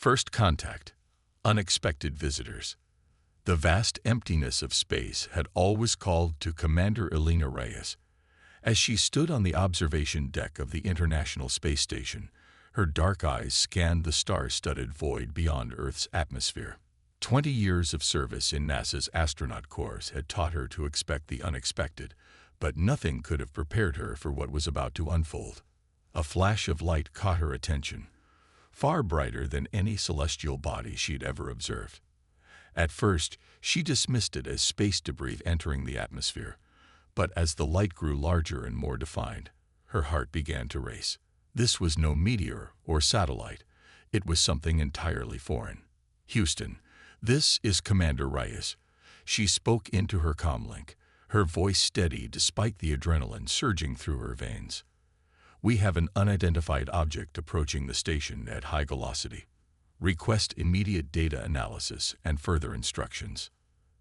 First contact. Unexpected visitors. The vast emptiness of space had always called to Commander Elena Reyes. As she stood on the observation deck of the International Space Station, her dark eyes scanned the star-studded void beyond Earth's atmosphere. 20 years of service in NASA's astronaut corps had taught her to expect the unexpected, but nothing could have prepared her for what was about to unfold. A flash of light caught her attention, far brighter than any celestial body she'd ever observed. At first, she dismissed it as space debris entering the atmosphere, but as the light grew larger and more defined, her heart began to race. This was no meteor or satellite. It was something entirely foreign. "Houston, this is Commander Reyes." She spoke into her comlink, her voice steady despite the adrenaline surging through her veins. "We have an unidentified object approaching the station at high velocity. Request immediate data analysis and further instructions."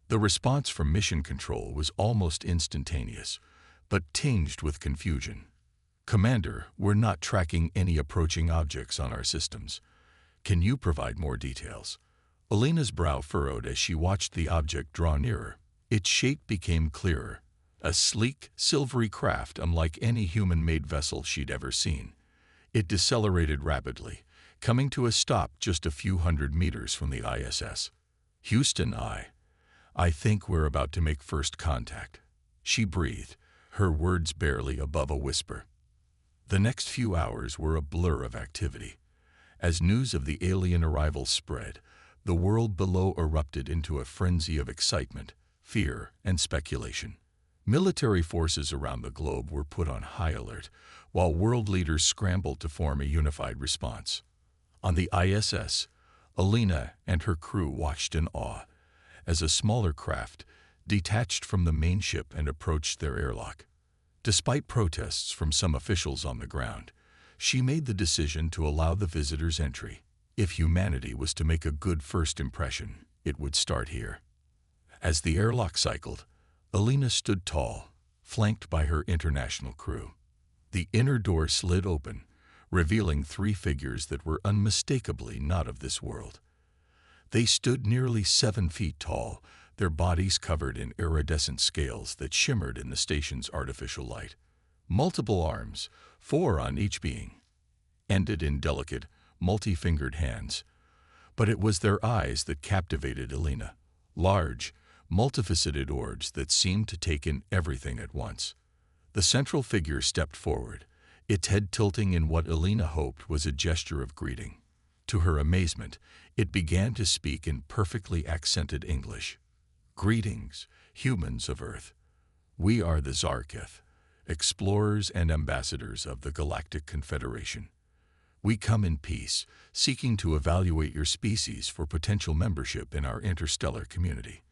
The response from Mission Control was almost instantaneous, but tinged with confusion. "Commander, we're not tracking any approaching objects on our systems. Can you provide more details?" Elena's brow furrowed as she watched the object draw nearer. Its shape became clearer, a sleek, silvery craft unlike any human-made vessel she'd ever seen. It decelerated rapidly, coming to a stop just a few hundred meters from the ISS. "Houston, I think we're about to make first contact," she breathed, her words barely above a whisper. The next few hours were a blur of activity. As news of the alien arrival spread, the world below erupted into a frenzy of excitement, fear, and speculation. Military forces around the globe were put on high alert, while world leaders scrambled to form a unified response. On the ISS, Elena and her crew watched in awe as a smaller craft detached from the main ship and approached their airlock. Despite protests from some officials on the ground, she made the decision to allow the visitors entry. If humanity was to make a good first impression, it would start here. As the airlock cycled, Elena stood tall, flanked by her international crew. The inner door slid open, revealing three figures that were unmistakably not of this world. They stood nearly 7 feet tall, their bodies covered in iridescent scales that shimmered in the station's artificial light. Multiple arms, 4 on each being, ended in delicate, multi-fingered hands. But it was their eyes that captivated Elena, large, multifaceted orbs that seemed to take in everything at once. The central figure stepped forward, its head tilting in what Elena hoped was a gesture of greeting. To her amazement, it began to speak in perfectly accented English. "Greetings, humans of Earth. We are the Zarketh, explorers and ambassadors of the Galactic Confederation. We come in peace, seeking to evaluate your species for potential membership in our interstellar community."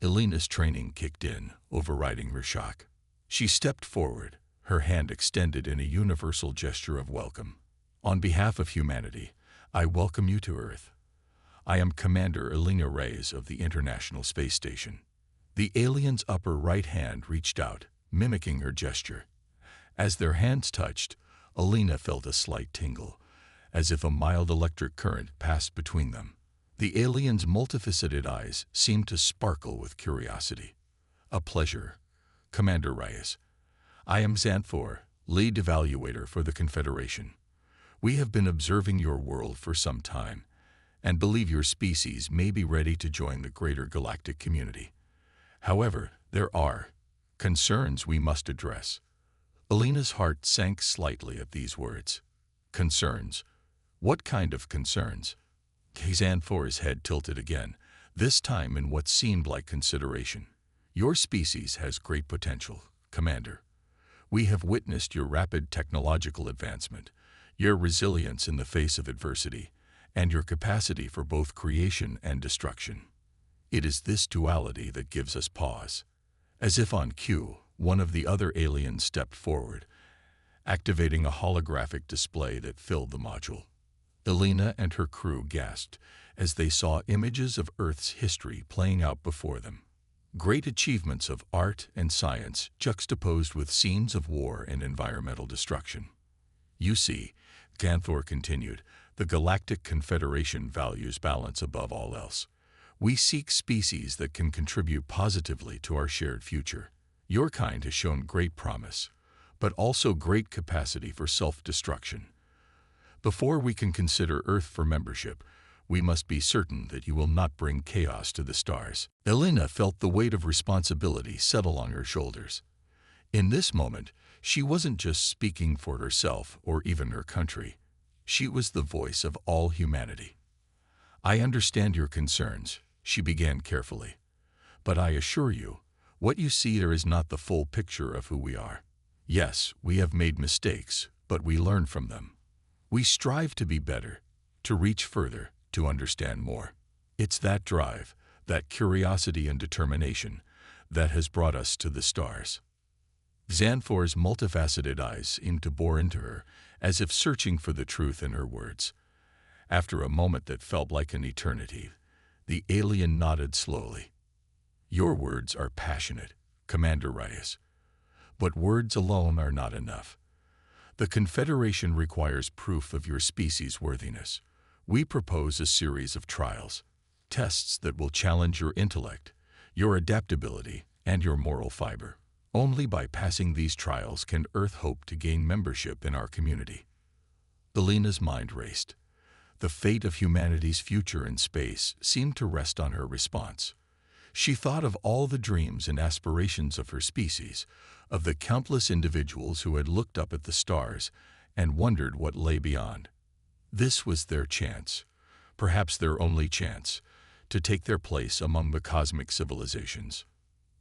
Elena's training kicked in, overriding her shock. She stepped forward, her hand extended in a universal gesture of welcome. "On behalf of humanity, I welcome you to Earth. I am Commander Elena Reyes of the International Space Station." The alien's upper right hand reached out, mimicking her gesture. As their hands touched, Elena felt a slight tingle, as if a mild electric current passed between them. The alien's multifaceted eyes seemed to sparkle with curiosity. "A pleasure, Commander Reyes. I am Xanthor, lead evaluator for the Confederation. We have been observing your world for some time, and believe your species may be ready to join the greater galactic community. However, there are concerns we must address." Elena's heart sank slightly at these words. "Concerns? What kind of concerns?" Xanthor's head tilted again, this time in what seemed like consideration. "Your species has great potential, Commander. We have witnessed your rapid technological advancement, your resilience in the face of adversity, and your capacity for both creation and destruction. It is this duality that gives us pause." As if on cue, one of the other aliens stepped forward, activating a holographic display that filled the module. Elena and her crew gasped as they saw images of Earth's history playing out before them. Great achievements of art and science juxtaposed with scenes of war and environmental destruction. "You see," Xanthor continued, The Galactic Confederation values balance above all else. We seek species that can contribute positively to our shared future. Your kind has shown great promise, but also great capacity for self-destruction. Before we can consider Earth for membership, we must be certain that you will not bring chaos to the stars. Elena felt the weight of responsibility settle on her shoulders. In this moment, she wasn't just speaking for herself or even her country. She was the voice of all humanity. I understand your concerns, she began carefully. But I assure you, what you see there is not the full picture of who we are. Yes, we have made mistakes, but we learn from them. We strive to be better, to reach further, to understand more. It's that drive, that curiosity and determination, that has brought us to the stars. Xanthor's multifaceted eyes seemed to bore into her, as if searching for the truth in her words. After a moment that felt like an eternity, the alien nodded slowly. Your words are passionate, Commander Reyes. But words alone are not enough. The Confederation requires proof of your species' worthiness. We propose a series of trials, tests that will challenge your intellect, your adaptability, and your moral fiber. Only by passing these trials can Earth hope to gain membership in our community. Elena's mind raced. The fate of humanity's future in space seemed to rest on her response. She thought of all the dreams and aspirations of her species, of the countless individuals who had looked up at the stars and wondered what lay beyond. This was their chance, perhaps their only chance, to take their place among the cosmic civilizations.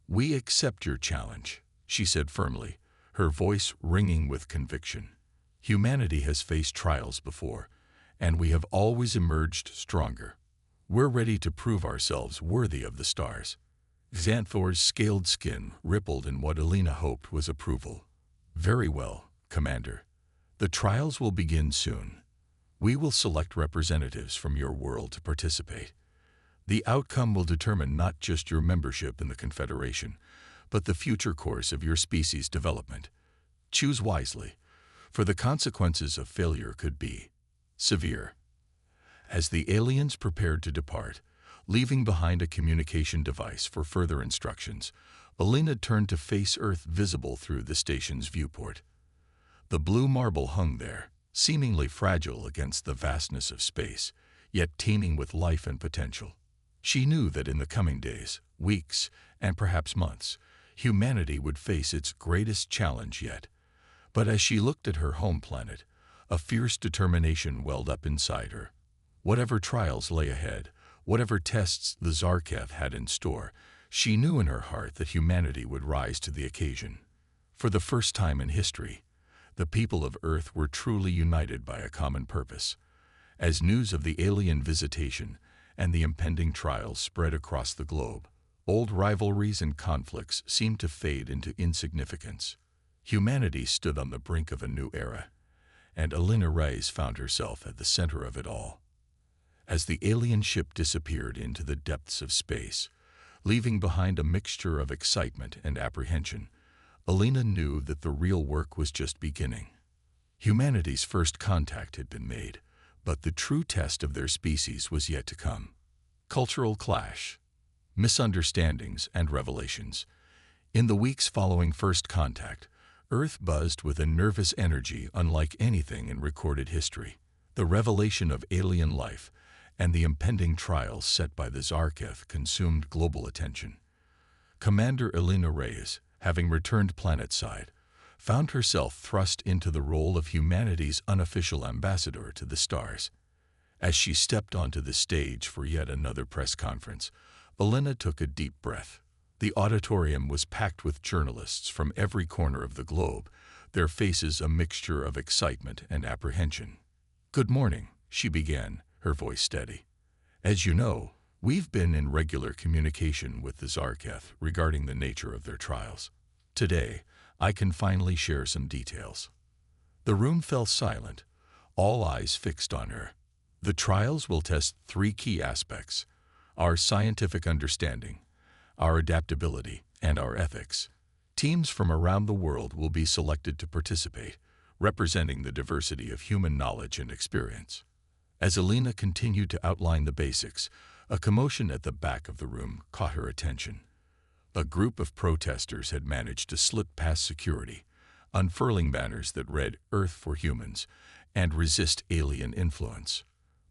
We accept your challenge, she said firmly, her voice ringing with conviction. Humanity has faced trials before, and we have always emerged stronger. We're ready to prove ourselves worthy of the stars. Xanthor's scaled skin rippled in what Elena hoped was approval. Very well, Commander. The trials will begin soon. We will select representatives from your world to participate. The outcome will determine not just your membership in the Confederation, but the future course of your species' development. Choose wisely, for the consequences of failure could be severe. As the aliens prepared to depart, leaving behind a communication device for further instructions, Elena turned to face Earth visible through the station's viewport. The blue marble hung there, seemingly fragile against the vastness of space, yet teeming with life and potential. She knew that in the coming days, weeks, and perhaps months, humanity would face its greatest challenge yet. But as she looked at her home planet, a fierce determination welled up inside her. Whatever trials lay ahead, whatever tests the Zarketh had in store, she knew in her heart that humanity would rise to the occasion. For the first time in history, the people of Earth were truly united by a common purpose. As news of the alien visitation and the impending trials spread across the globe, old rivalries and conflicts seemed to fade into insignificance. Humanity stood on the brink of a new era, and Elena Reyes found herself at the center of it all. As the alien ship disappeared into the depths of space, leaving behind a mixture of excitement and apprehension, Elena knew that the real work was just beginning. Humanity's first contact had been made, but the true test of their species was yet to come. Cultural clash, misunderstandings, and revelations. In the weeks following first contact, Earth buzzed with a nervous energy unlike anything in recorded history. The revelation of alien life and the impending trials set by the Zarketh consumed global attention. Commander Elena Reyes, having returned planetside, found herself thrust into the role of humanity's unofficial ambassador to the stars. As she stepped onto the stage for yet another press conference, Elena took a deep breath. The auditorium was packed with journalists from every corner of the globe, their faces a mixture of excitement and apprehension. "Good morning," she began, her voice steady. "As you know, we've been in regular communication with the Zarketh regarding the nature of their trials. Today, I can finally share some details." The room fell silent, all eyes fixed on her. The trials will test three key aspects: our scientific understanding, our adaptability, and our ethics. Teams from around the world will be selected to participate, representing the diversity of human knowledge and experience. As Alina continued to outline the basics, a commotion at the back of the room caught her attention. A group of protesters had managed to slip past security, unfurling banners that read "Earth for Humans" and "Resist Alien Influence."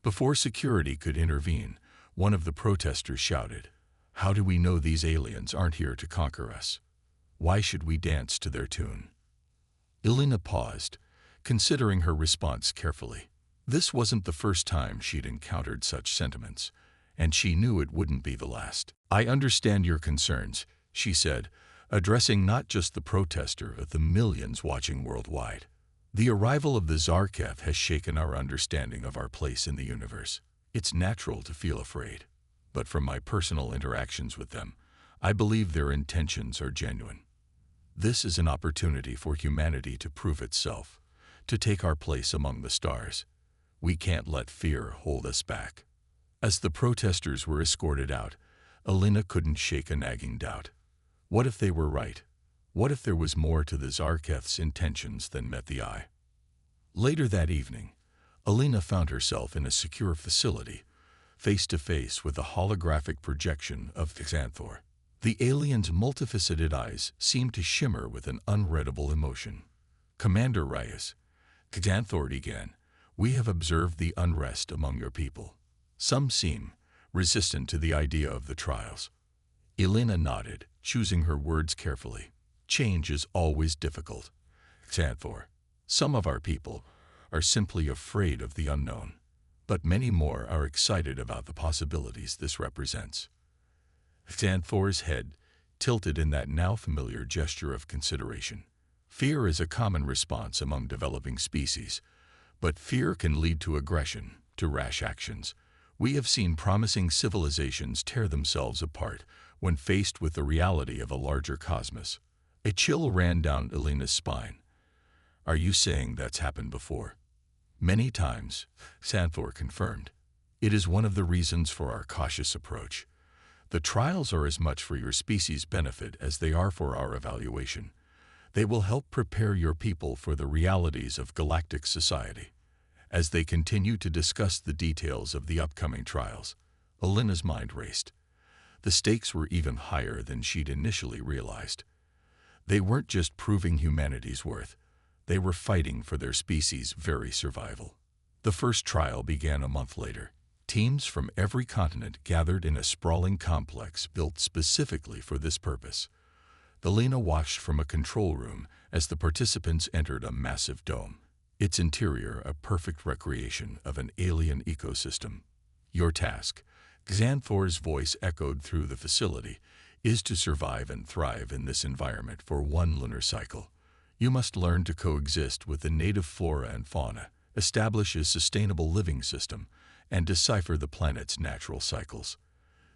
Before security could intervene, one of the protesters shouted, "How do we know these aliens aren't here to conquer us? Why should we dance to their tune?" Alina paused, considering her response carefully. This wasn't the first time she'd encountered such sentiments, and she knew it wouldn't be the last. "I understand your concerns," she said, addressing not just the protester but the millions watching worldwide. "The arrival of the Zarkef has shaken our understanding of our place in the universe. It's natural to feel afraid, but from my personal interactions with them, I believe their intentions are genuine. This is an opportunity for humanity to prove itself, to take our place among the stars. We can't let fear hold us back." As the protesters were escorted out, Alina couldn't shake a nagging doubt. What if they were right? What if there was more to the Zarkef's intentions than met the eye? Later that evening, Alina found herself in a secure facility, face to face with a holographic projection of Xanthor. The alien's multifaceted eyes seemed to shimmer with an unreadable emotion. "Commander Reyes," Xanthor began, "we have observed the unrest among your people. Some seem resistant to the idea of the trials." Alina nodded, choosing her words carefully. "Change is always difficult, Xanthor. Some of our people are simply afraid of the unknown, but many more are excited about the possibilities this represents." Xanthor's head tilted in that now familiar gesture of consideration. Fear is a common response among developing species, but fear can lead to aggression, to rash actions. We have seen promising civilizations tear themselves apart when faced with the reality of a larger cosmos. A chill ran down Alina's spine. "Are you saying that's happened before?" "Many times," Xanthor confirmed. "It is one of the reasons for our cautious approach. The trials are as much for your species' benefit as they are for our evaluation. They will help prepare your people for the realities of galactic society." As they continued to discuss the details of the upcoming trials, Alina's mind raced. The stakes were even higher than she'd initially realized. They weren't just proving humanity's worth, they were fighting for their species' very survival. The first trial began a month later. Teams from every continent gathered in a sprawling complex built specifically for this purpose. Alina watched from a control room as the participants entered a massive dome, its interior a perfect recreation of an alien ecosystem. "Your task," Xanthor's voice echoed through the facility, "is to survive and thrive in this environment for one lunar cycle. You must learn to coexist with the native flora and fauna, establish a sustainable living system, and decipher the planet's natural cycles.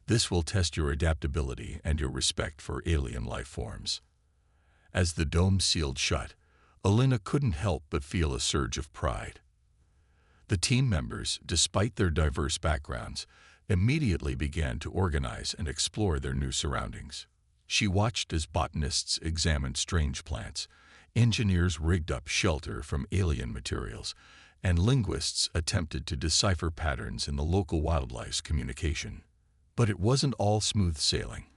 This will test your adaptability and your respect for alien life forms." As the dome sealed shut, Alina couldn't help but feel a surge of pride. The team members, despite their diverse backgrounds, immediately began to organize and explore their new surroundings. She watched as botanists examined strange plants, engineers rigged up shelter from alien materials, and linguists attempted to decipher patterns in the local wildlife's communication. But it wasn't all smooth sailing.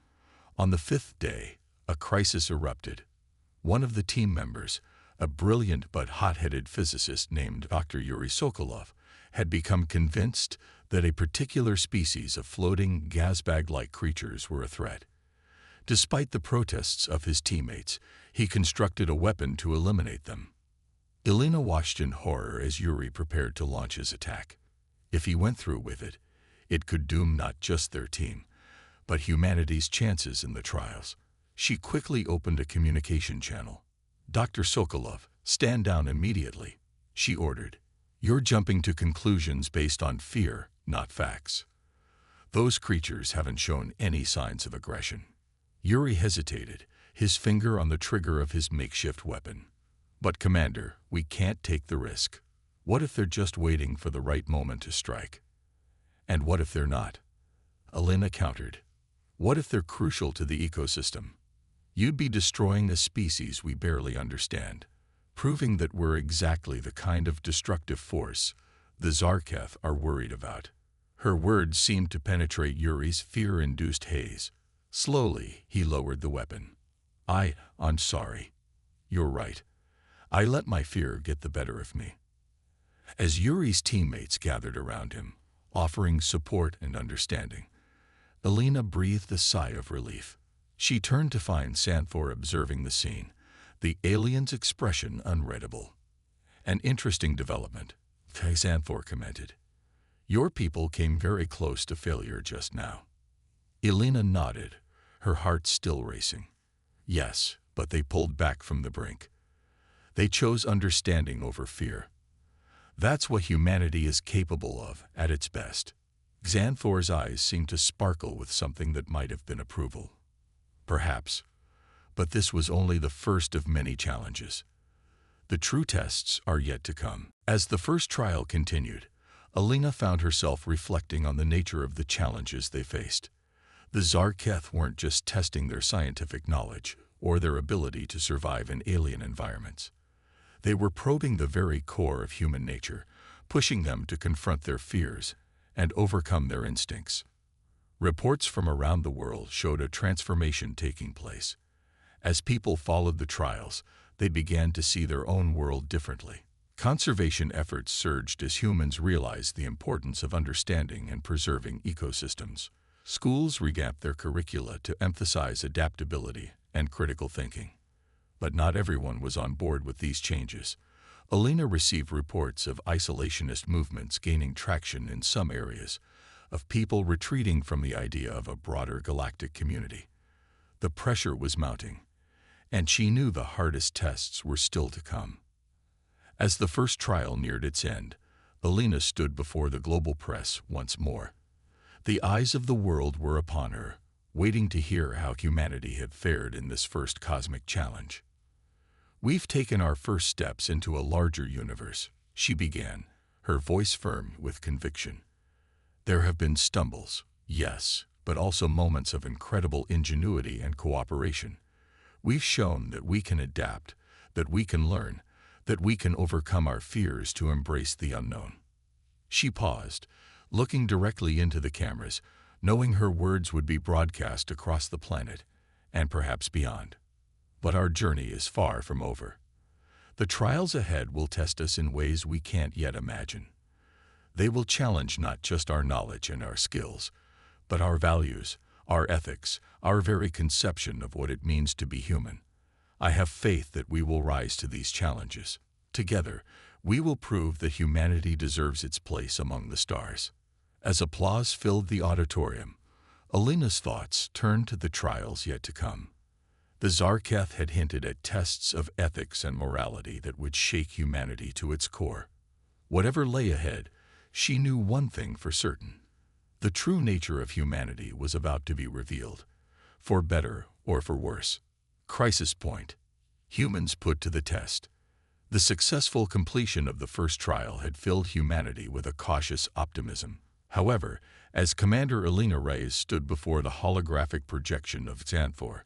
On the fifth day, a crisis erupted. One of the team members, a brilliant but hot-headed physicist named Dr. Yuri Sokolov, had become convinced that a particular species of floating gas-bag-like creatures were a threat. Despite the protests of his teammates, he constructed a weapon to eliminate them. Alina watched in horror as Yuri prepared to launch his attack. If he went through with it, it could doom not just their team, but humanity's chances in the trials. She quickly opened a communication channel. "Dr. Sokolov, stand down immediately," she ordered. "You're jumping to conclusions based on fear, not facts. Those creatures haven't shown any signs of aggression." Yuri hesitated, his finger on the trigger of his makeshift weapon. "But Commander, we can't take the risk. What if they're just waiting for the right moment to strike? And what if they're not?" Alina countered. "What if they're crucial to the ecosystem? You'd be destroying a species we barely understand, proving that we're exactly the kind of destructive force the Zarketh are worried about. Her words seemed to penetrate Yuri's fear-induced haze. Slowly, he lowered the weapon. I'm sorry. You're right. I let my fear get the better of me. As Yuri's teammates gathered around him, offering support and understanding, Elena breathed a sigh of relief. She turned to find Xanthor observing the scene, the alien's expression unreadable. An interesting development, Xanthor commented. Your people came very close to failure just now. Elena nodded, her heart still racing. Yes, but they pulled back from the brink. They chose understanding over fear. That's what humanity is capable of at its best. Xanthor's eyes seemed to sparkle with something that might have been approval. Perhaps, but this was only the first of many challenges. The true tests are yet to come. As the first trial continued, Elena found herself reflecting on the nature of the challenges they faced. The Zarketh weren't just testing their scientific knowledge or their ability to survive in alien environments. They were probing the very core of human nature, pushing them to confront their fears and overcome their instincts. Reports from around the world showed a transformation taking place. As people followed the trials, they began to see their own world differently. Conservation efforts surged as humans realized the importance of understanding and preserving ecosystems. Schools revamped their curricula to emphasize adaptability and critical thinking. But not everyone was on board with these changes. Elena received reports of isolationist movements gaining traction in some areas, of people retreating from the idea of a broader galactic community. The pressure was mounting, and she knew the hardest tests were still to come. As the first trial neared its end, Elena stood before the global press once more. The eyes of the world were upon her, waiting to hear how humanity had fared in this first cosmic challenge. We've taken our first steps into a larger universe, she began, her voice firm with conviction. There have been stumbles, yes, but also moments of incredible ingenuity and cooperation. We've shown that we can adapt, that we can learn, that we can overcome our fears to embrace the unknown. She paused, looking directly into the cameras, knowing her words would be broadcast across the planet, and perhaps beyond. But our journey is far from over. The trials ahead will test us in ways we can't yet imagine. They will challenge not just our knowledge and our skills, but our values, our ethics, our very conception of what it means to be human. I have faith that we will rise to these challenges. Together, we will prove that humanity deserves its place among the stars. As applause filled the auditorium, Elena's thoughts turned to the trials yet to come. The Zarketh had hinted at tests of ethics and morality that would shake humanity to its core. Whatever lay ahead, she knew one thing for certain. The true nature of humanity was about to be revealed, for better or for worse. Crisis point. Humans put to the test. The successful completion of the first trial had filled humanity with a cautious optimism. However, as Commander Elena Reyes stood before the holographic projection of Xanthor,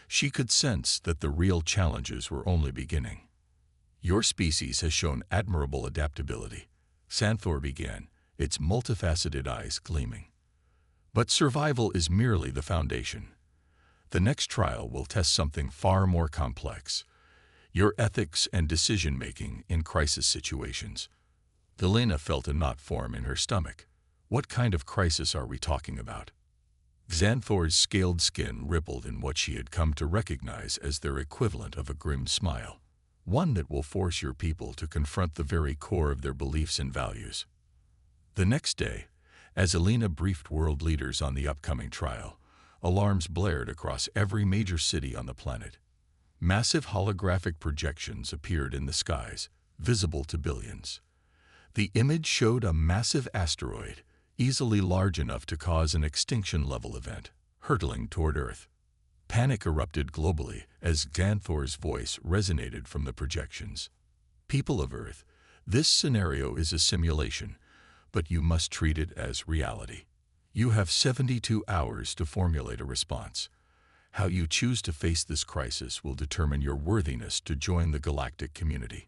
she could sense that the real challenges were only beginning. Your species has shown admirable adaptability, Xanthor began, its multifaceted eyes gleaming. But survival is merely the foundation. The next trial will test something far more complex, your ethics and decision-making in crisis situations. Elena felt a knot form in her stomach. What kind of crisis are we talking about? Xanthor's scaled skin rippled in what she had come to recognize as their equivalent of a grim smile, one that will force your people to confront the very core of their beliefs and values. The next day, as Elena briefed world leaders on the upcoming trial, alarms blared across every major city on the planet. Massive holographic projections appeared in the skies, visible to billions. The image showed a massive asteroid, easily large enough to cause an extinction-level event, hurtling toward Earth. Panic erupted globally as Xanthor's voice resonated from the projections. People of Earth, this scenario is a simulation, but you must treat it as reality. You have 72 hours to formulate a response. How you choose to face this crisis will determine your worthiness to join the galactic community.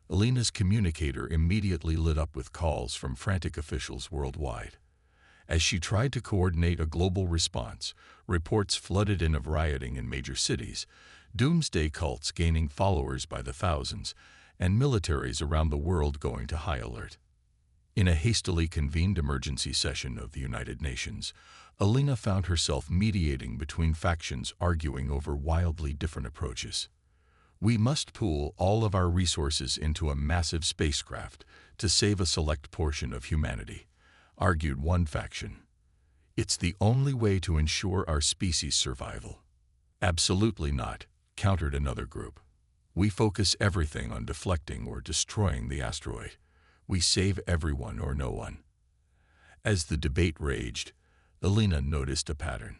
Alina's communicator immediately lit up with calls from frantic officials worldwide. As she tried to coordinate a global response, reports flooded in of rioting in major cities, doomsday cults gaining followers by the thousands, and militaries around the world going to high alert. In a hastily convened emergency session of the United Nations, Alina found herself mediating between factions arguing over wildly different approaches. We must pool all of our resources into a massive spacecraft to save a select portion of humanity, argued one faction. It's the only way to ensure our species' survival. Absolutely not, countered another group. We focus everything on deflecting or destroying the asteroid. We save everyone or no one. As the debate raged, Alina noticed a pattern.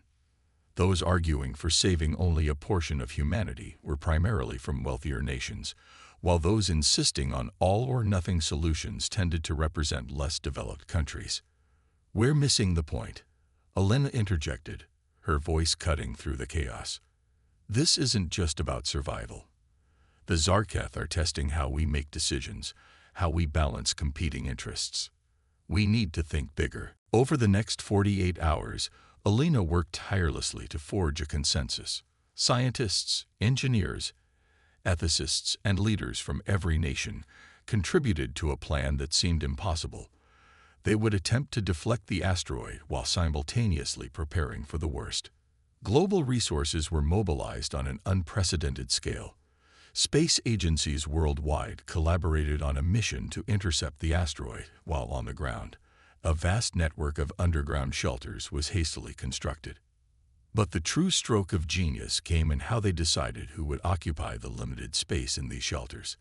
Those arguing for saving only a portion of humanity were primarily from wealthier nations, while those insisting on all-or-nothing solutions tended to represent less developed countries. "We're missing the point," Alina interjected, her voice cutting through the chaos. "This isn't just about survival. The Zarketh are testing how we make decisions, how we balance competing interests. We need to think bigger." Over the next 48 hours, Alina worked tirelessly to forge a consensus. Scientists, engineers, ethicists, and leaders from every nation contributed to a plan that seemed impossible. They would attempt to deflect the asteroid while simultaneously preparing for the worst. Global resources were mobilized on an unprecedented scale. Space agencies worldwide collaborated on a mission to intercept the asteroid while on the ground. A vast network of underground shelters was hastily constructed. But the true stroke of genius came in how they decided who would occupy the limited space in these shelters.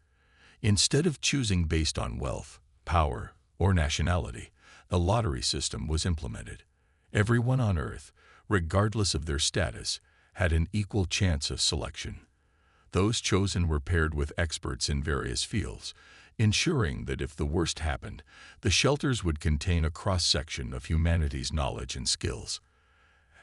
Instead of choosing based on wealth, power, or nationality, a lottery system was implemented. Everyone on Earth, regardless of their status, had an equal chance of selection. Those chosen were paired with experts in various fields, ensuring that if the worst happened, the shelters would contain a cross-section of humanity's knowledge and skills.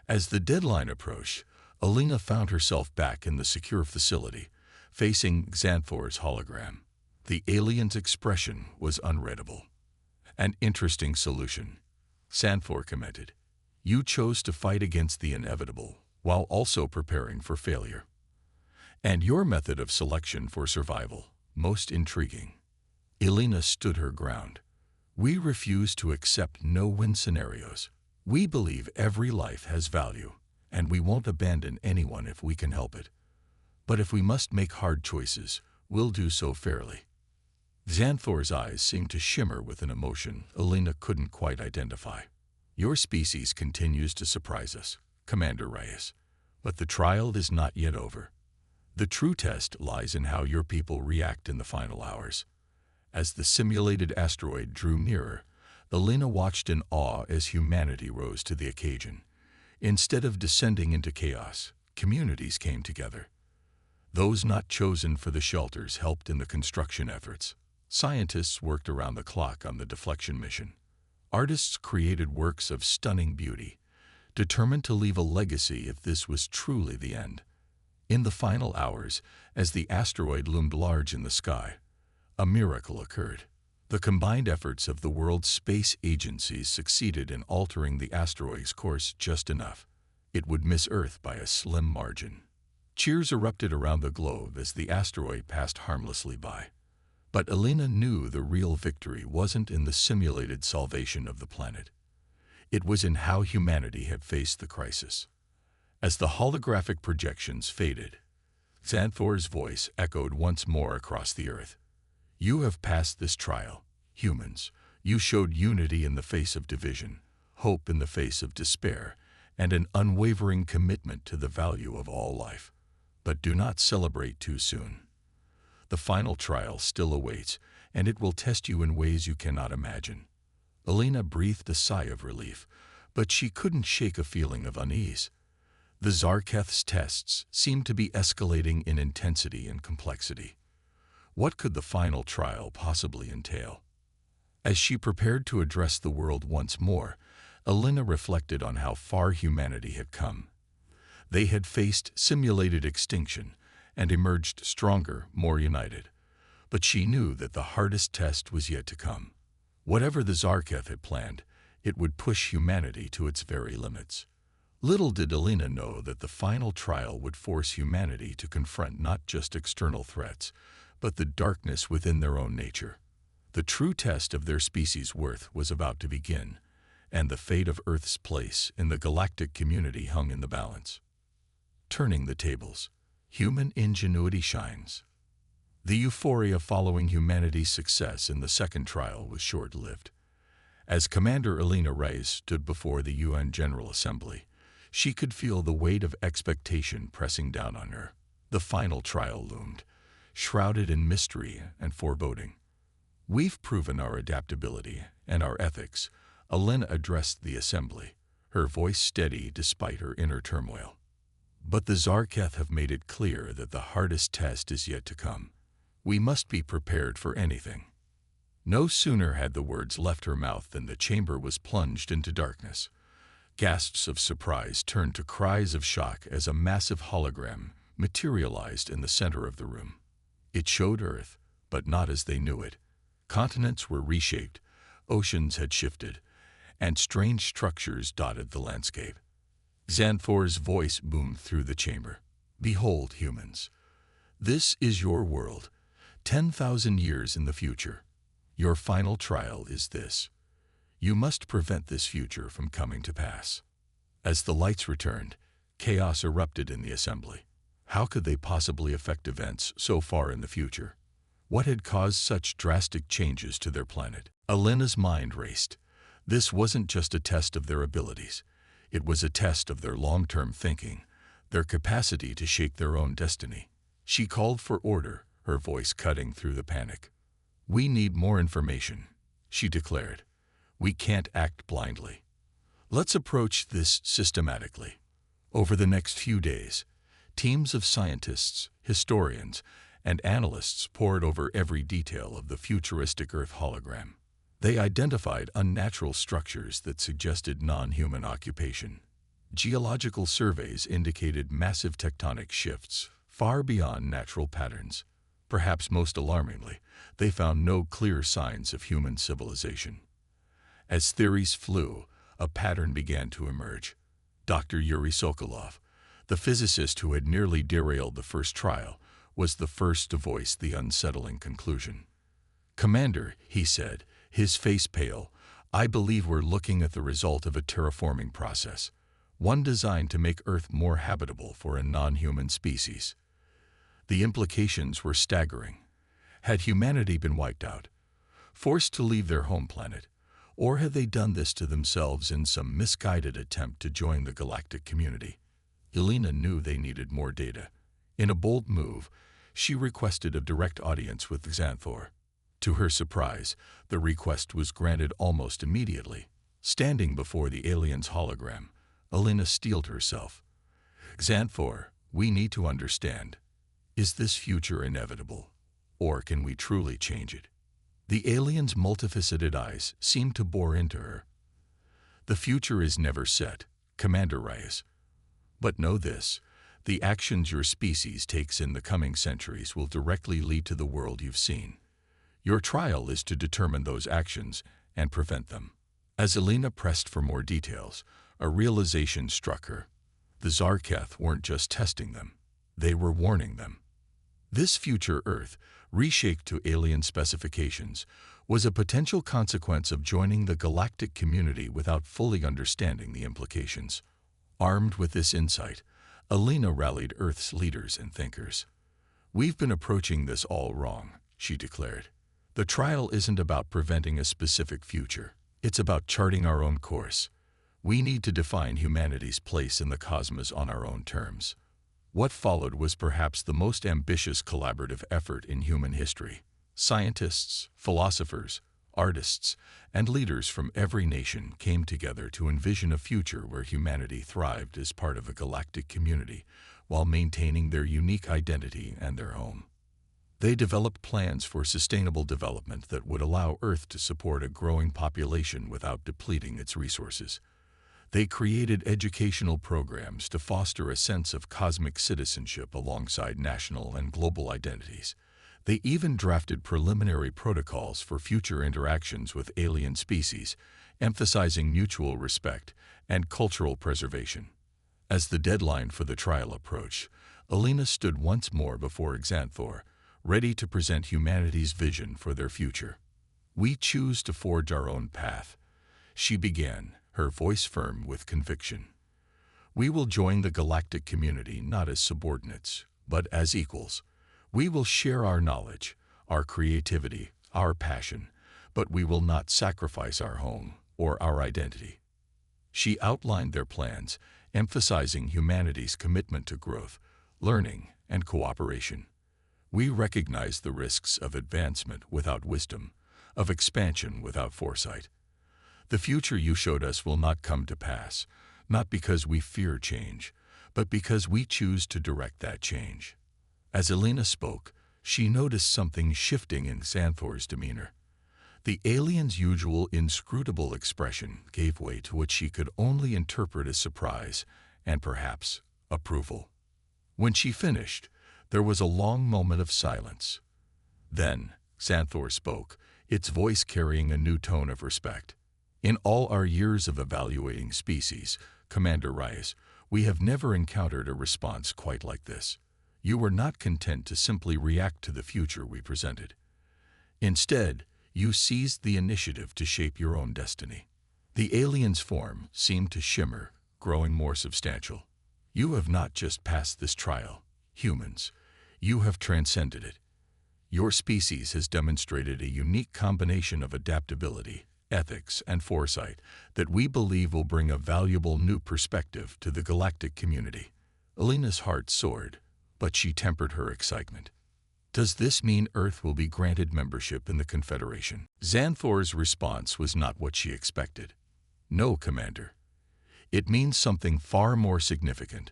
As the deadline approached, Alina found herself back in the secure facility, facing Xanthor's hologram. The alien's expression was unreadable. "An interesting solution," Xanthor commented. "You chose to fight against the inevitable, while also preparing for failure. And your method of selection for survival, most intriguing." Alina stood her ground. "We refuse to accept no-win scenarios. We believe every life has value, and we won't abandon anyone if we can help it. But if we must make hard choices, we'll do so fairly." Xanthor's eyes seemed to shimmer with an emotion Alina couldn't quite identify. "Your species continues to surprise us, Commander Reyes, but the trial is not yet over. The true test lies in how your people react in the final hours." As the simulated asteroid drew nearer, Alina watched in awe as humanity rose to the occasion. Instead of descending into chaos, communities came together. Those not chosen for the shelters helped in the construction efforts. Scientists worked around the clock on the deflection mission. Artists created works of stunning beauty, determined to leave a legacy if this was truly the end. In the final hours, as the asteroid loomed large in the sky, a miracle occurred. The combined efforts of the world's space agencies succeeded in altering the asteroid's course just enough. It would miss Earth by a slim margin. Cheers erupted around the globe as the asteroid passed harmlessly by. But Alina knew the real victory wasn't in the simulated salvation of the planet. It was in how humanity had faced the crisis. As the holographic projections faded, Xanthor's voice echoed once more across the Earth. "You have passed this trial, humans. You showed unity in the face of division, hope in the face of despair, and an unwavering commitment to the value of all life. But do not celebrate too soon. The final trial still awaits, and it will test you in ways you cannot imagine." Alina breathed a sigh of relief, but she couldn't shake a feeling of unease. The Zarketh's tests seemed to be escalating in intensity and complexity. What could the final trial possibly entail? As she prepared to address the world once more, Alina reflected on how far humanity had come. They had faced simulated extinction and emerged stronger, more united. But she knew that the hardest test was yet to come. Whatever the Zarketh had planned, it would push humanity to its very limits. Little did Alina know that the final trial would force humanity to confront not just external threats, but the darkness within their own nature. The true test of their species' worth was about to begin, and the fate of Earth's place in the galactic community hung in the balance. Turning the tables, human ingenuity shines. The euphoria following humanity's success in the second trial was short-lived. As Commander Alina Reyes stood before the UN General Assembly, she could feel the weight of expectation pressing down on her. The final trial loomed, shrouded in mystery and foreboding. "We've proven our adaptability and our ethics," Alina addressed the assembly, her voice steady despite her inner turmoil. "But the Zarketh have made it clear that the hardest test is yet to come. We must be prepared for anything." No sooner had the words left her mouth than the chamber was plunged into darkness. Gasps of surprise turned to cries of shock as a massive hologram materialized in the center of the room. It showed Earth, but not as they knew it. Continents were reshaped, oceans had shifted, and strange structures dotted the landscape. Xanthor's voice boomed through the chamber. "Behold, humans. This is your world, 10,000 years in the future. Your final trial is this. You must prevent this future from coming to pass." As the lights returned, chaos erupted in the assembly. How could they possibly affect events so far in the future? What had caused such drastic changes to their planet? Alina's mind raced. This wasn't just a test of their abilities. It was a test of their long-term thinking, their capacity to shape their own destiny. She called for order, her voice cutting through the panic. "We need more information," she declared. "We can't act blindly. Let's approach this systematically." Over the next few days, teams of scientists, historians, and analysts pored over every detail of the futuristic Earth hologram. They identified unnatural structures that suggested non-human occupation. Geological surveys indicated massive tectonic shifts far beyond natural patterns. Perhaps most alarmingly, they found no clear signs of human civilization. As theories flew, a pattern began to emerge. Dr. Yuri Sokolov, the physicist who had nearly derailed the first trial, was the first to voice the unsettling conclusion. "Commander," he said, his face pale, "I believe we're looking at the result of a terraforming process, one designed to make Earth more habitable for a non-human species." The implications were staggering. Had humanity been wiped out, forced to leave their home planet, or had they done this to themselves in some misguided attempt to join the galactic community? Alina knew they needed more data. In a bold move, she requested a direct audience with Xanthor. To her surprise, the request was granted almost immediately. Standing before the alien's hologram, Alina steeled herself. "Xanthor, we need to understand. Is this future inevitable, or can we truly change it?" The alien's multifaceted eyes seemed to bore into her. "The future is never set, Commander Reyes. But know this, the actions your species takes in the coming centuries will directly lead to the world you've seen. Your trial is to determine those actions and prevent them." As Alina pressed for more details, a realization struck her. The Zarketh weren't just testing them, they were warning them. This future Earth, reshaped to alien specifications, was a potential consequence of joining the galactic community without fully understanding the implications. Armed with this insight, Alina rallied Earth's leaders and thinkers. "We've been approaching this all wrong," she declared. "The trial isn't about preventing a specific future. It's about charting our own course. We need to define humanity's place in the cosmos on our own terms." What followed was perhaps the most ambitious collaborative effort in human history. Scientists, philosophers, artists, and leaders from every nation came together to envision a future where humanity thrived as part of a galactic community while maintaining their unique identity and their home. They developed plans for sustainable development that would allow Earth to support a growing population without depleting its resources. They created educational programs to foster a sense of cosmic citizenship alongside national and global identities. They even drafted preliminary protocols for future interactions with alien species, emphasizing mutual respect and cultural preservation. As the deadline for the trial approached, Alina stood once more before Xanthor, ready to present humanity's vision for their future. "We choose to forge our own path," she began, her voice firm with conviction. "We will join the galactic community not as subordinates, but as equals. We will share our knowledge, our creativity, our passion, but we will not sacrifice our home or our identity." She outlined their plans, emphasizing humanity's commitment to growth, learning, and cooperation. "We recognize the risks of advancement without wisdom, of expansion without foresight. The future you showed us will not come to pass, not because we fear change, but because we choose to direct that change." As Alina spoke, she noticed something shifting in Xanthor's demeanor. The alien's usual inscrutable expression gave way to what she could only interpret as surprise and perhaps approval. When she finished, there was a long moment of silence. Then Xanthor spoke, its voice carrying a new tone of respect. "In all our years of evaluating species, Commander Reyes, we have never encountered a response quite like this. You were not content to simply react to the future we presented. Instead, you seized the initiative to shape your own destiny." The alien's form seemed to shimmer, growing more substantial. "You have not just passed this trial, humans. You have transcended it. Your species has demonstrated a unique combination of adaptability, ethics, and foresight that we believe will bring a valuable new perspective to the galactic community." Alina's heart soared, but she tempered her excitement. "Does this mean Earth will be granted membership in the Confederation?" Xanthor's response was not what she expected. "No, Commander. It means something far more significant.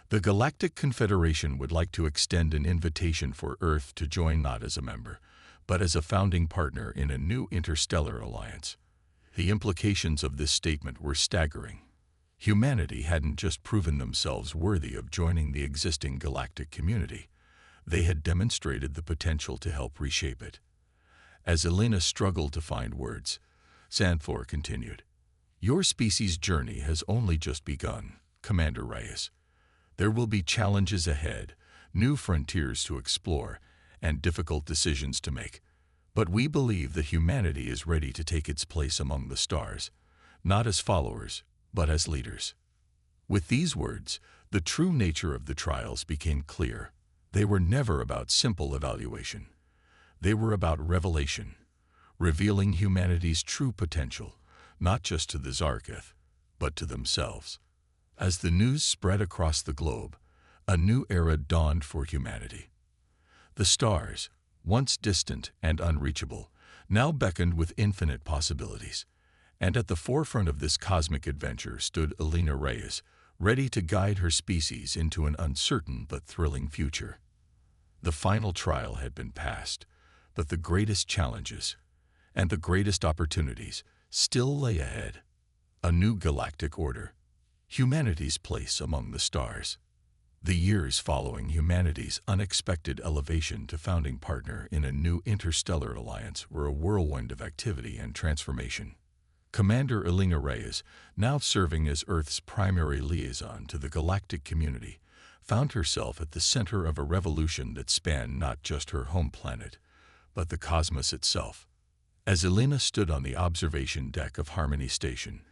The Galactic Confederation would like to extend an invitation for Earth to join not as a member, but as a founding partner in a new interstellar alliance." The implications of this statement were staggering. Humanity hadn't just proven themselves worthy of joining the existing galactic community. They had demonstrated the potential to help reshape it. As Alina struggled to find words, Xanthor continued, "Your species' journey has only just begun, Commander Reyes. There will be challenges ahead, new frontiers to explore, and difficult decisions to make. But we believe that humanity is ready to take its place among the stars, not as followers, but as leaders." With these words, the true nature of the trials became clear. They were never about simple evaluation. They were about revelation, revealing humanity's true potential, not just to the Zarketh, but to themselves. As the news spread across the globe, a new era dawned for humanity. The stars, once distant and unreachable, now beckoned with infinite possibilities. And at the forefront of this cosmic adventure stood Alina Reyes, ready to guide her species into an uncertain but thrilling future. The final trial had been passed, but the greatest challenges and the greatest opportunities still lay ahead. A new galactic order, humanity's place among the stars. The years following humanity's unexpected elevation to founding partner in a new interstellar alliance were a whirlwind of activity and transformation. Commander Alina Reyes, now serving as Earth's primary liaison to the galactic community, found herself at the center of a revolution that spanned not just her home planet, but the cosmos itself. As Alina stood on the observation deck of Harmony Station,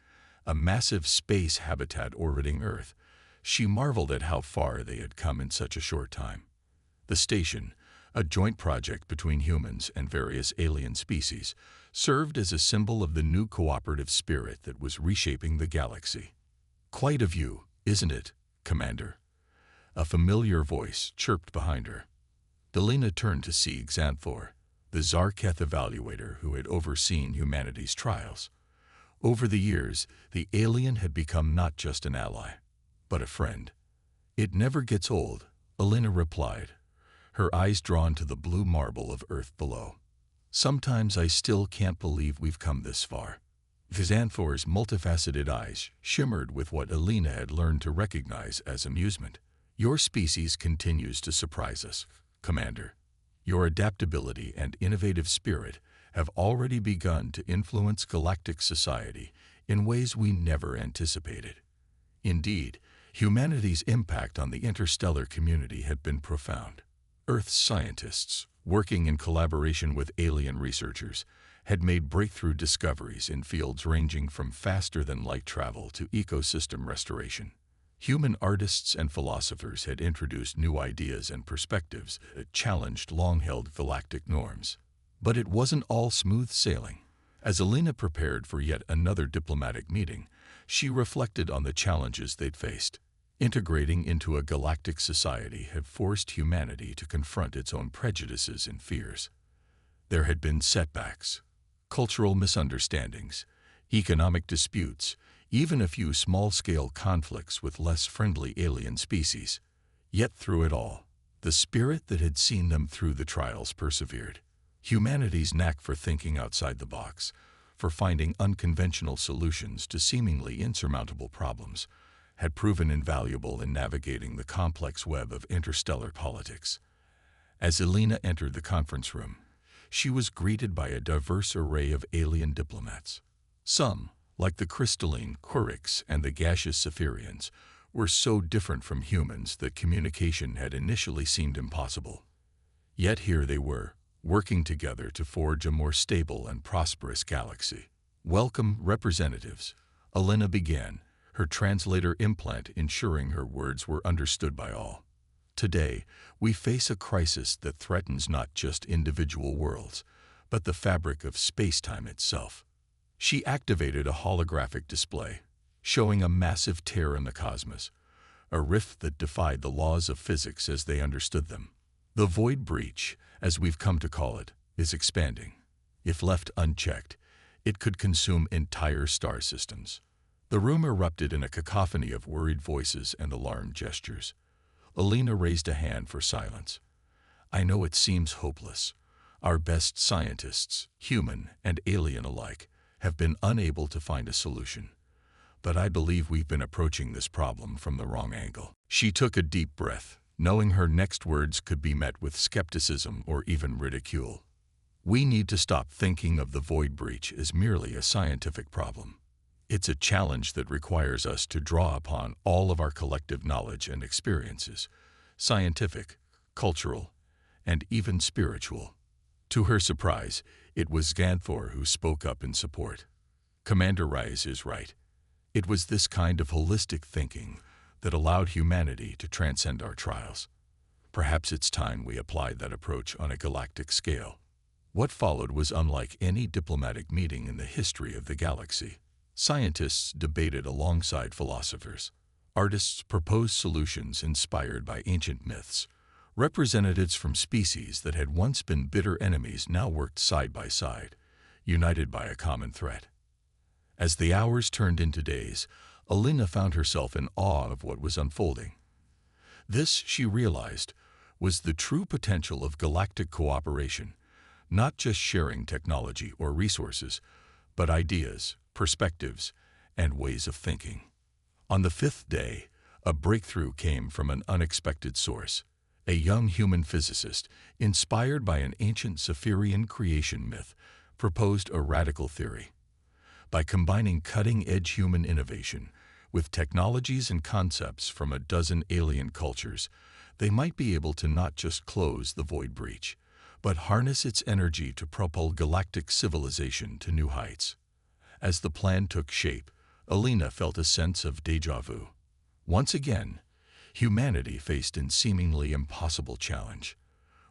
a massive space habitat orbiting Earth, she marveled at how far they had come in such a short time. The station, a joint project between humans and various alien species, served as a symbol of the new cooperative spirit that was reshaping the galaxy. "Quite a view, isn't it, Commander?" A familiar voice chirped behind her. Alina turned to see Xanthor, the Zarketh evaluator who had overseen humanity's trials. Over the years, the alien had become not just an ally, but a friend. "It never gets old," Alina replied, her eyes drawn to the blue marble of Earth below. "Sometimes I still can't believe we've come this far." Xanthor's multifaceted eyes shimmered with what Alina had learned to recognize as amusement. "Your species continues to surprise us, Commander. Your adaptability and innovative spirit have already begun to influence galactic society in ways we never anticipated. Indeed, humanity's impact on the interstellar community had been profound. Earth's scientists, working in collaboration with alien researchers, had made breakthrough discoveries in fields ranging from faster-than-light travel to ecosystem restoration. Human artists and philosophers had introduced new ideas and perspectives that challenged long-held galactic norms. But it wasn't all smooth sailing. As Alina prepared for yet another diplomatic meeting, she reflected on the challenges they'd faced. Integrating into a galactic society had forced humanity to confront its own prejudices and fears. There had been setbacks, cultural misunderstandings, economic disputes, even a few small-scale conflicts with less friendly alien species. Yet through it all, the spirit that had seen them through the trials persevered. Humanity's knack for thinking outside the box, for finding unconventional solutions to seemingly insurmountable problems, had proven invaluable in navigating the complex web of interstellar politics. As Alina entered the conference room, she was greeted by a diverse array of alien diplomats. Some, like the crystalline Orcs and the gaseous Cypherians, were so different from humans that communication had initially seemed impossible. Yet here they were, working together to forge a more stable and prosperous galaxy. "Welcome, representatives," Alina began, her translator implant ensuring her words were understood by all. "Today, we face a crisis that threatens not just individual worlds, but the fabric of space-time itself." She activated a holographic display, showing a massive tear in the cosmos, a rift that defied the laws of physics as they understood them. The void breach, as we've come to call it, is expanding. If left unchecked, it could consume entire star systems. The room erupted in a cacophony of worried voices and alarmed gestures. Alina raised a hand for silence. "I know it seems hopeless. Our best scientists, human and alien alike, have been unable to find a solution. But I believe we've been approaching this problem from the wrong angle." She took a deep breath, knowing her next words could be met with skepticism or even ridicule. "We need to stop thinking of the void breach as merely a scientific problem. It's a challenge that requires us to draw upon all of our collective knowledge and experiences, scientific, cultural, and even spiritual." To her surprise, it was Ganthor who spoke up in support. "Commander Rise is right. It was this kind of holistic thinking that allowed humanity to transcend our trials. Perhaps it's time we applied that approach on a galactic scale." What followed was unlike any diplomatic meeting in the history of the galaxy. Scientists debated alongside philosophers. Artists proposed solutions inspired by ancient myths. Representatives from species that had once been bitter enemies now worked side by side, united by a common threat. As the hours turned into days, Alina found herself in awe of what was unfolding. This, she realized, was the true potential of galactic cooperation, not just sharing technology or resources, but ideas, perspectives, and ways of thinking. On the fifth day, a breakthrough came from an unexpected source. A young human physicist, inspired by an ancient Cypherian creation myth, proposed a radical theory. By combining cutting-edge human innovation with technologies and concepts from a dozen alien cultures, they might be able to not just close the void breach, but harness its energy to propel galactic civilization to new heights. As the plan took shape, Alina felt a sense of déjà vu. Once again, humanity faced a seemingly impossible challenge.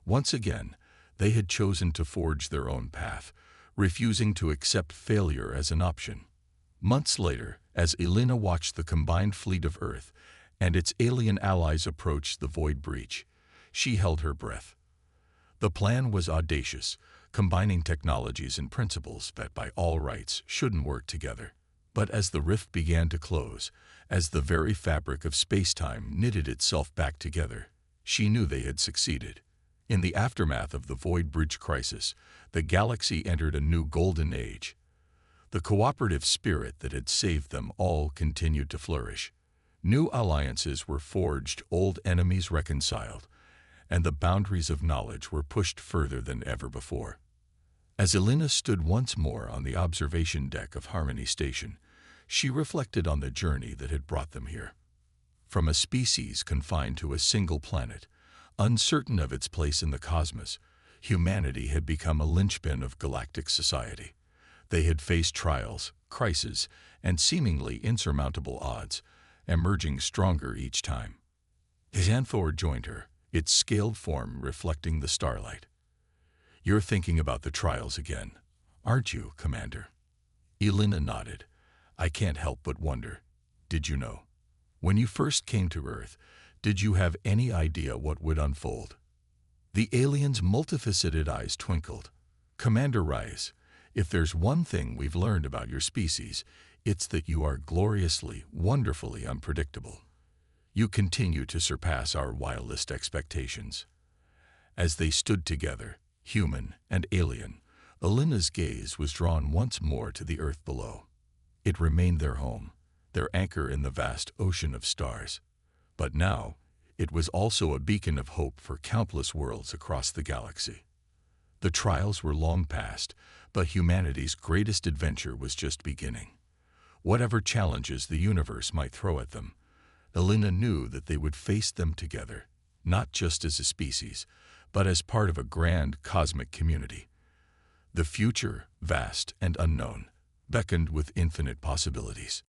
Once again, they had chosen to forge their own path, refusing to accept failure as an option. Months later, as Alina watched the combined fleet of Earth and its alien allies approach the void breach, she held her breath. The plan was audacious, combining technologies and principles that by all rights shouldn't work together. But as the rift began to close, as the very fabric of space-time knitted itself back together, she knew they had succeeded. In the aftermath of the Void Bridge crisis, the galaxy entered a new golden age. The cooperative spirit that had saved them all continued to flourish. New alliances were forged, old enemies reconciled, and the boundaries of knowledge were pushed further than ever before. As Elena stood once more on the observation deck of Harmony Station, she reflected on the journey that had brought them here. From a species confined to a single planet, uncertain of its place in the cosmos, humanity had become a linchpin of galactic society. They had faced trials, crises, and seemingly insurmountable odds, emerging stronger each time. Xanthor joined her, its scaled form reflecting the starlight. "You're thinking about the trials again, aren't you, Commander?" Elena nodded. "I can't help but wonder. Did you know? When you first came to Earth, did you have any idea what would unfold?" The alien's multifaceted eyes twinkled. "Commander Reyes, if there's one thing we've learned about your species, it's that you are gloriously, wonderfully unpredictable. You continue to surpass our wildest expectations." As they stood together, human and alien, Elena's gaze was drawn once more to the Earth below. It remained their home, their anchor in the vast ocean of stars. But now, it was also a beacon of hope for countless worlds across the galaxy. The trials were long past, but humanity's greatest adventure was just beginning. Whatever challenges the universe might throw at them, Elena knew that they would face them together, not just as a species, but as part of a grand cosmic community. The future, vast and unknown, beckoned with infinite possibilities.